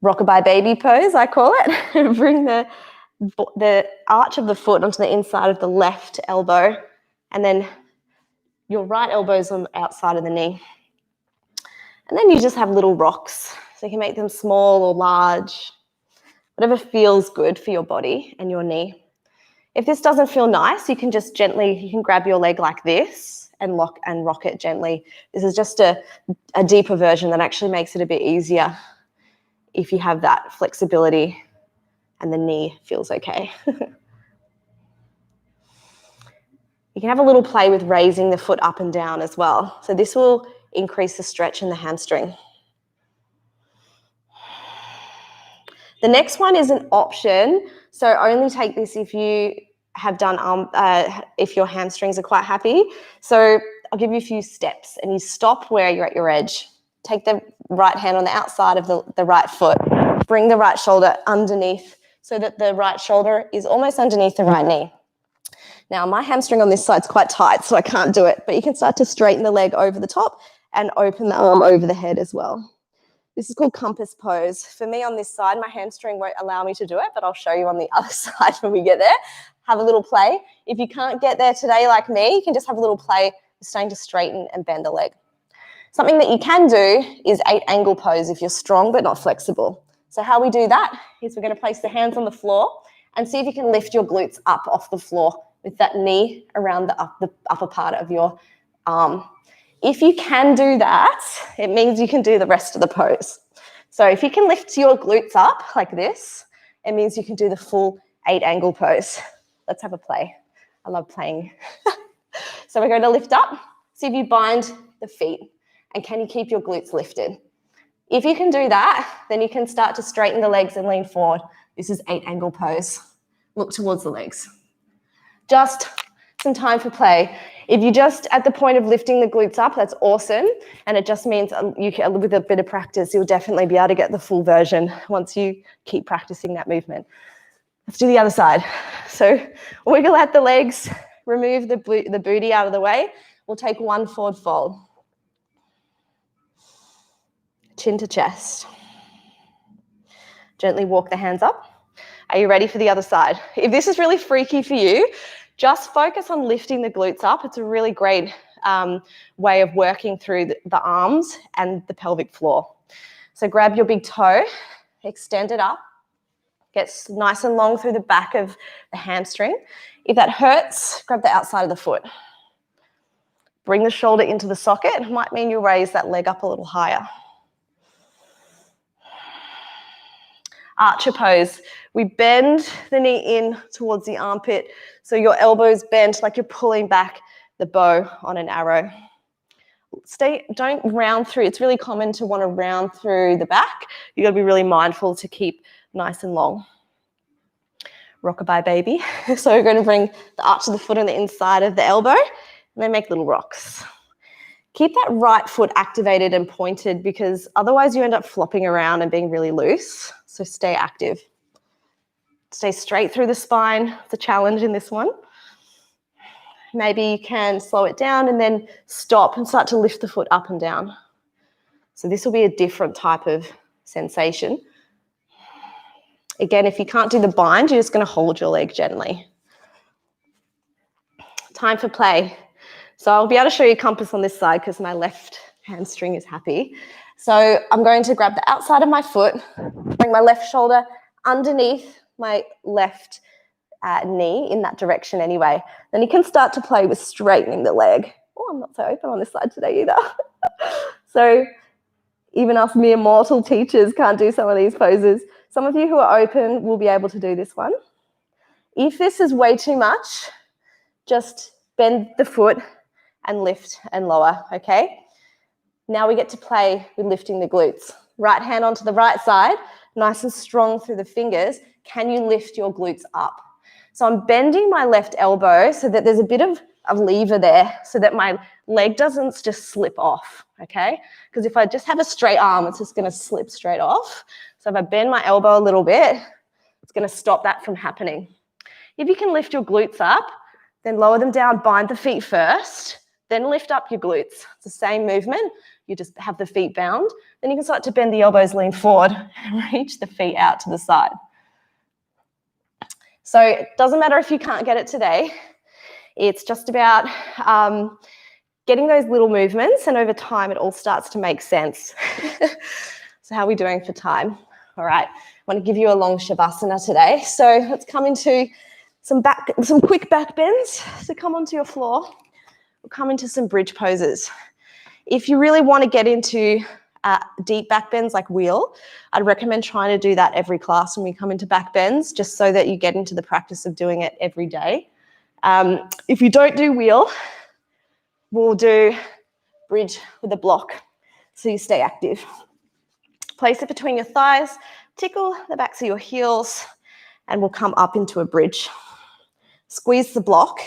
Rockabye baby pose, I call it. Bring the arch of the foot onto the inside of the left elbow, and then your right elbow's on the outside of the knee. And then you just have little rocks. So you can make them small or large, whatever feels good for your body and your knee. If this doesn't feel nice, you can just you can grab your leg like this and rock it gently. This is just a deeper version that actually makes it a bit easier if you have that flexibility and the knee feels okay. You can have a little play with raising the foot up and down as well. So this will increase the stretch in the hamstring. The next one is an option. So only take this if you have done, if your hamstrings are quite happy. So I'll give you a few steps and you stop where you're at your edge. Take the right hand on the outside of the right foot. Bring the right shoulder underneath so that the right shoulder is almost underneath the right knee. Now, my hamstring on this side is quite tight, so I can't do it, but you can start to straighten the leg over the top and open the arm over the head as well. This is called compass pose. For me on this side, my hamstring won't allow me to do it, but I'll show you on the other side when we get there. Have a little play. If you can't get there today like me, you can just have a little play with starting to straighten and bend the leg. Something that you can do is 8-angle pose if you're strong but not flexible. So how we do that is we're going to place the hands on the floor and see if you can lift your glutes up off the floor with that knee around the upper part of your arm. If you can do that, it means you can do the rest of the pose. So if you can lift your glutes up like this, it means you can do the full 8-angle pose. Let's have a play. I love playing. So we're going to lift up. See if you bind the feet. And can you keep your glutes lifted? If you can do that, then you can start to straighten the legs and lean forward. This is 8-angle pose. Look towards the legs. Just some time for play. If you're just at the point of lifting the glutes up, that's awesome. And it just means with a bit of practice, you'll definitely be able to get the full version once you keep practicing that movement. Let's do the other side. So wiggle out the legs, remove the booty out of the way. We'll take one forward fold. Chin to chest. Gently walk the hands up. Are you ready for the other side? If this is really freaky for you, just focus on lifting the glutes up. It's a really great way of working through the arms and the pelvic floor. So grab your big toe, extend it up, get nice and long through the back of the hamstring. If that hurts, grab the outside of the foot. Bring the shoulder into the socket. It might mean you raise that leg up a little higher. Archer pose. We bend the knee in towards the armpit so your elbow's bent like you're pulling back the bow on an arrow. Don't round through. It's really common to want to round through the back. You've got to be really mindful to keep nice and long. Rockabye baby. So we're going to bring the arch of the foot on the inside of the elbow and then make little rocks. Keep that right foot activated and pointed because otherwise you end up flopping around and being really loose. So stay active. Stay straight through the spine. It's a challenge in this one. Maybe you can slow it down and then stop and start to lift the foot up and down. So this will be a different type of sensation. Again, if you can't do the bind, you're just going to hold your leg gently. Time for play. So I'll be able to show you compass on this side because my left hamstring is happy. So I'm going to grab the outside of my foot, bring my left shoulder underneath my left knee in that direction anyway. Then you can start to play with straightening the leg. Oh, I'm not so open on this side today either. So even us mere mortal teachers can't do some of these poses. Some of you who are open will be able to do this one. If this is way too much, just bend the foot and lift and lower, okay? Now we get to play with lifting the glutes. Right hand onto the right side, nice and strong through the fingers. Can you lift your glutes up? So I'm bending my left elbow so that there's a bit of a lever there so that my leg doesn't just slip off, okay? Because if I just have a straight arm, it's just going to slip straight off. So if I bend my elbow a little bit, it's going to stop that from happening. If you can lift your glutes up, then lower them down, bind the feet first, then lift up your glutes. It's the same movement. You just have the feet bound. Then you can start to bend the elbows, lean forward, and reach the feet out to the side. So it doesn't matter if you can't get it today. It's just about getting those little movements, and over time it all starts to make sense. So how are we doing for time? All right, I want to give you a long shavasana today. So let's come into some quick back bends. So come onto your floor. We'll come into some bridge poses. If you really want to get into deep back bends like wheel, I'd recommend trying to do that every class when we come into back bends, just so that you get into the practice of doing it every day. If you don't do wheel, we'll do bridge with a block, so you stay active. Place it between your thighs, tickle the backs of your heels, and we'll come up into a bridge. Squeeze the block.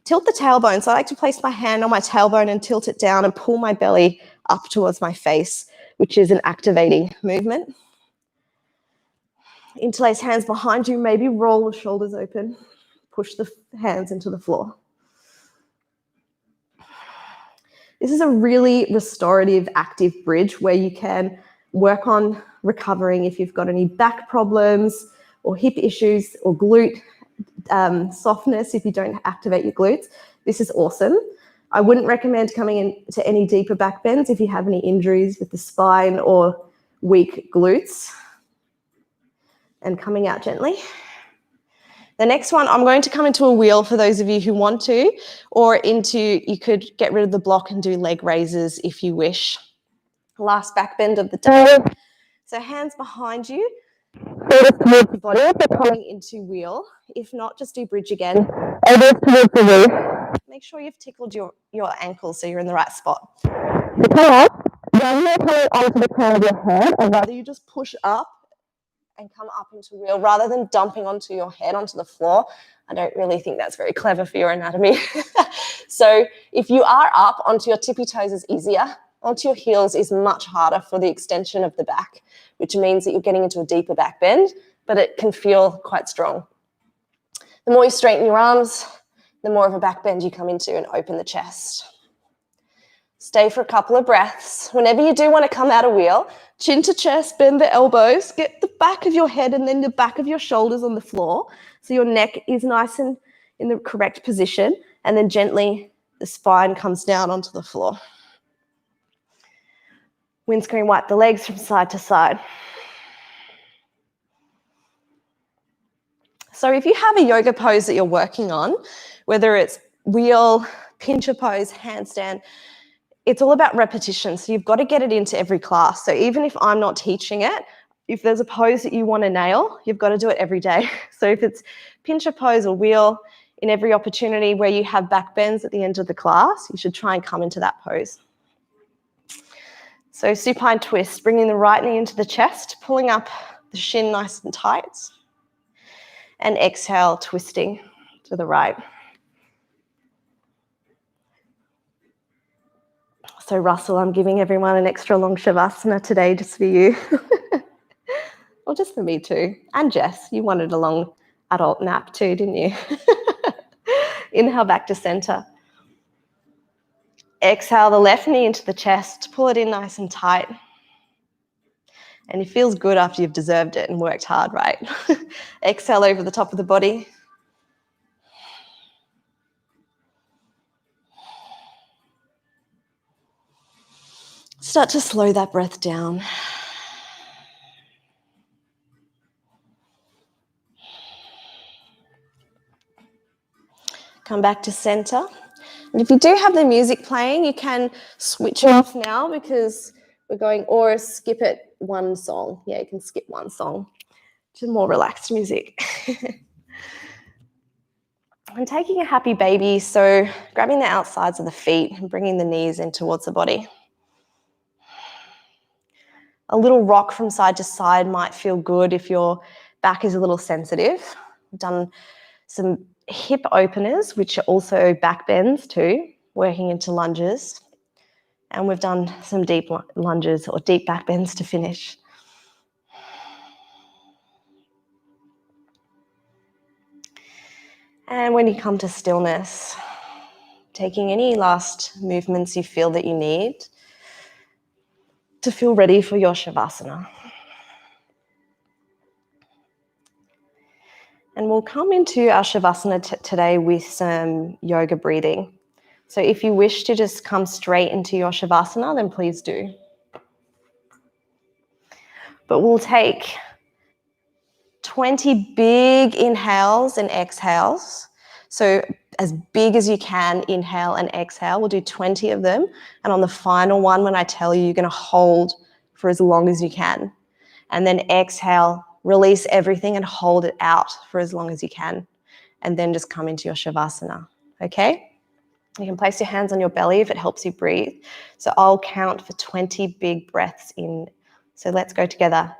Tilt the tailbone. So I like to place my hand on my tailbone and tilt it down and pull my belly up towards my face, which is an activating movement. Interlace hands behind you, maybe roll the shoulders open. Push the hands into the floor. This is a really restorative, active bridge where you can work on recovering if you've got any back problems or hip issues or glute softness if you don't activate your glutes. This is awesome. I wouldn't recommend coming into any deeper back bends if you have any injuries with the spine or weak glutes. And coming out gently. The next one, I'm going to come into a wheel for those of you who want to, or you could get rid of the block and do leg raises if you wish. Last back bend of the day. So hands behind you, shoulders towards the body, so coming into wheel. If not, just do bridge again. Elbows towards the roof. Make sure you've tickled your ankles so you're in the right spot. So come up, rather than coming onto the crown of your head, or rather you just push up and come up into wheel rather than dumping onto your head onto the floor. I don't really think that's very clever for your anatomy. So if you are up, onto your tippy toes is easier. Onto your heels is much harder for the extension of the back, which means that you're getting into a deeper back bend, but it can feel quite strong. The more you straighten your arms, the more of a back bend you come into and open the chest. Stay for a couple of breaths. Whenever you do want to come out of wheel, chin to chest, bend the elbows, get the back of your head and then the back of your shoulders on the floor so your neck is nice and in the correct position, and then gently the spine comes down onto the floor. Windscreen wipe the legs from side to side. So if you have a yoga pose that you're working on, whether it's wheel, pincher pose, handstand, it's all about repetition. So you've got to get it into every class. So even if I'm not teaching it, if there's a pose that you want to nail, you've got to do it every day. So if it's pincher pose or wheel, in every opportunity where you have back bends at the end of the class, you should try and come into that pose. So supine twist, bringing the right knee into the chest, pulling up the shin nice and tight, and exhale, twisting to the right. So Russell, I'm giving everyone an extra long shavasana today just for you. Or just for me too. And Jess, you wanted a long adult nap too, didn't you? Inhale back to center. Exhale the left knee into the chest, pull it in nice and tight. And it feels good after you've deserved it and worked hard, right? Exhale over the top of the body. Start to slow that breath down. Come back to center. And if you do have the music playing, you can switch it off now because we're going or skip it one song. Yeah, you can skip one song to more relaxed music. And taking a happy baby, so grabbing the outsides of the feet and bringing the knees in towards the body. A little rock from side to side might feel good if your back is a little sensitive. We've done some hip openers, which are also back bends too, working into lunges. And we've done some deep lunges or deep back bends to finish. And when you come to stillness, taking any last movements you feel that you need to feel ready for your shavasana. And we'll come into our shavasana today with some yoga breathing. So if you wish to just come straight into your shavasana, then please do. But we'll take 20 big inhales and exhales. So as big as you can, inhale and exhale. We'll do 20 of them. And on the final one, when I tell you, you're going to hold for as long as you can. And then exhale, release everything and hold it out for as long as you can. And then just come into your shavasana, okay? You can place your hands on your belly if it helps you breathe. So I'll count for 20 big breaths in. So let's go together.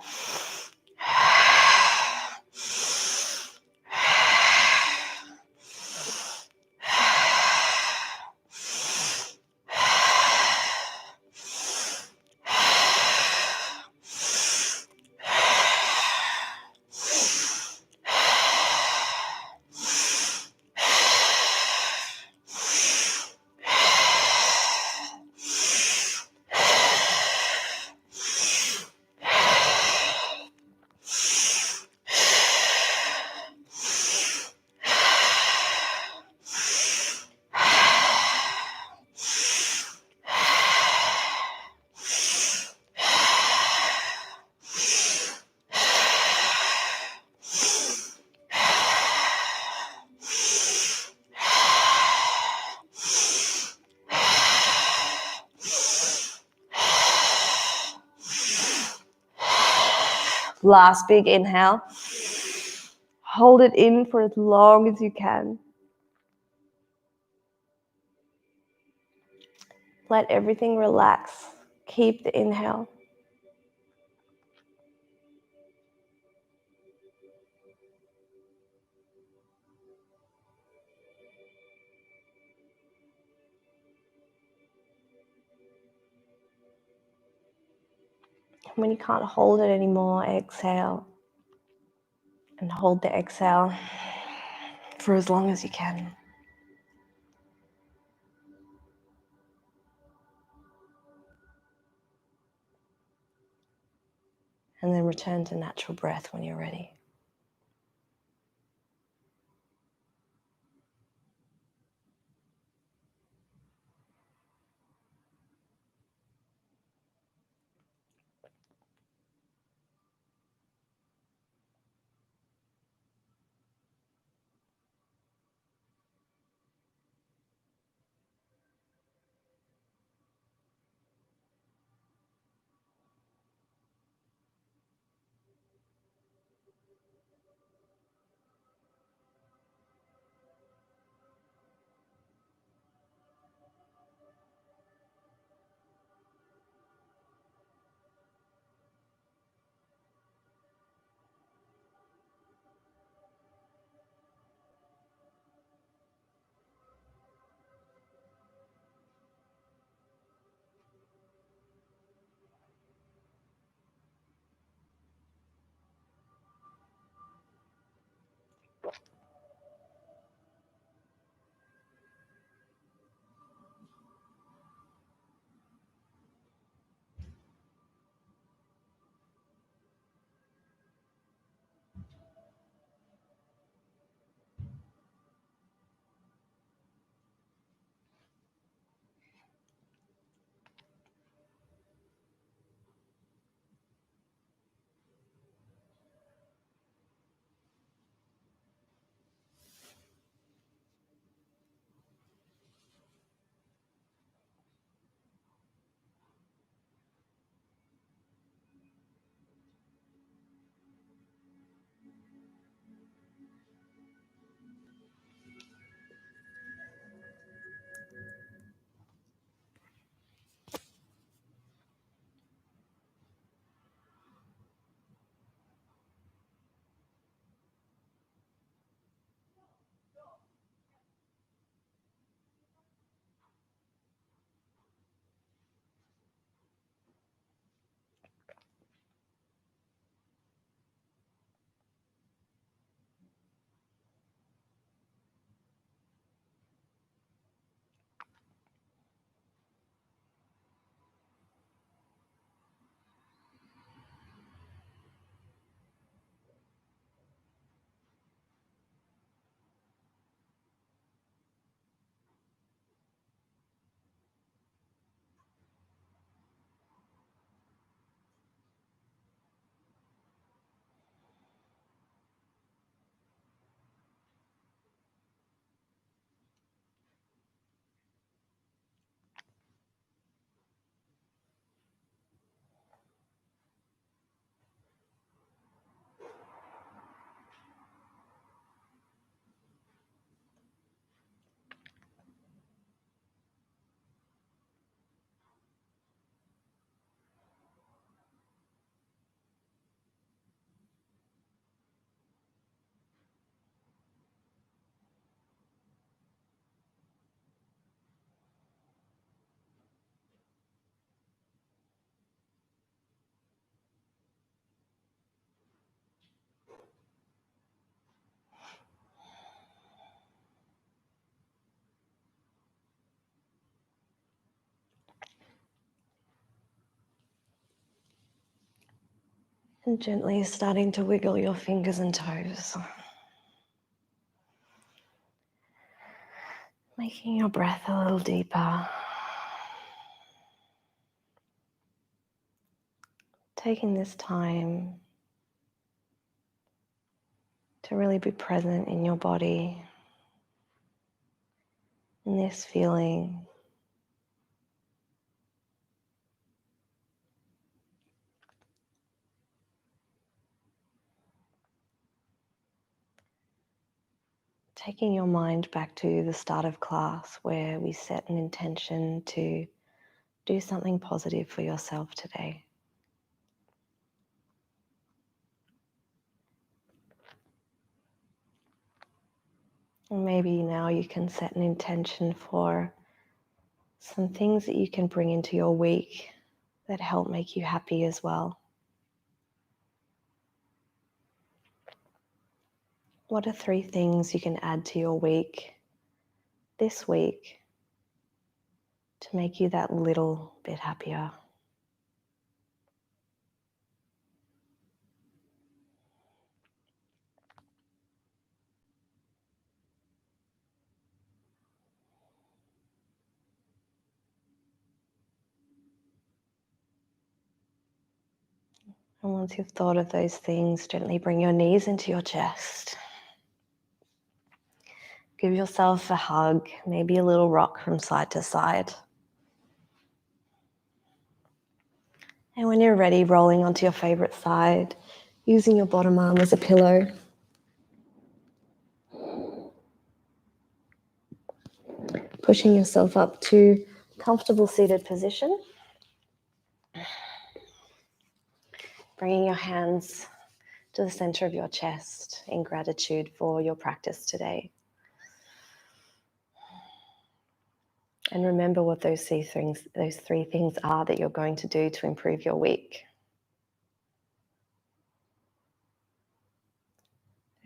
Last big inhale. Hold it in for as long as you can. Let everything relax. Keep the inhale. When you can't hold it anymore, exhale. And hold the exhale for as long as you can. And then return to natural breath when you're ready. And gently starting to wiggle your fingers and toes. Making your breath a little deeper. Taking this time to really be present in your body, in this feeling. Taking your mind back to the start of class where we set an intention to do something positive for yourself today. And maybe now you can set an intention for some things that you can bring into your week that help make you happy as well. What are 3 things you can add to your week this week to make you that little bit happier? And once you've thought of those things, gently bring your knees into your chest. Give yourself a hug, maybe a little rock from side to side. And when you're ready, rolling onto your favorite side, using your bottom arm as a pillow. Pushing yourself up to comfortable seated position. Bringing your hands to the center of your chest in gratitude for your practice today. And remember what those 3 things are that you're going to do to improve your week.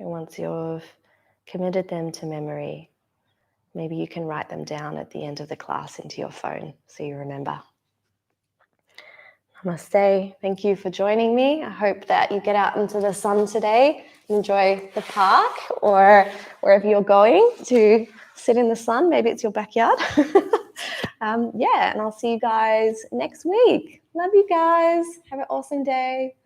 And once you've committed them to memory, maybe you can write them down at the end of the class into your phone so you remember. Namaste. Thank you for joining me. I hope that you get out into the sun today, enjoy the park or wherever you're going to sit in the sun. Maybe it's your backyard. And I'll see you guys next week. Love you guys. Have an awesome day.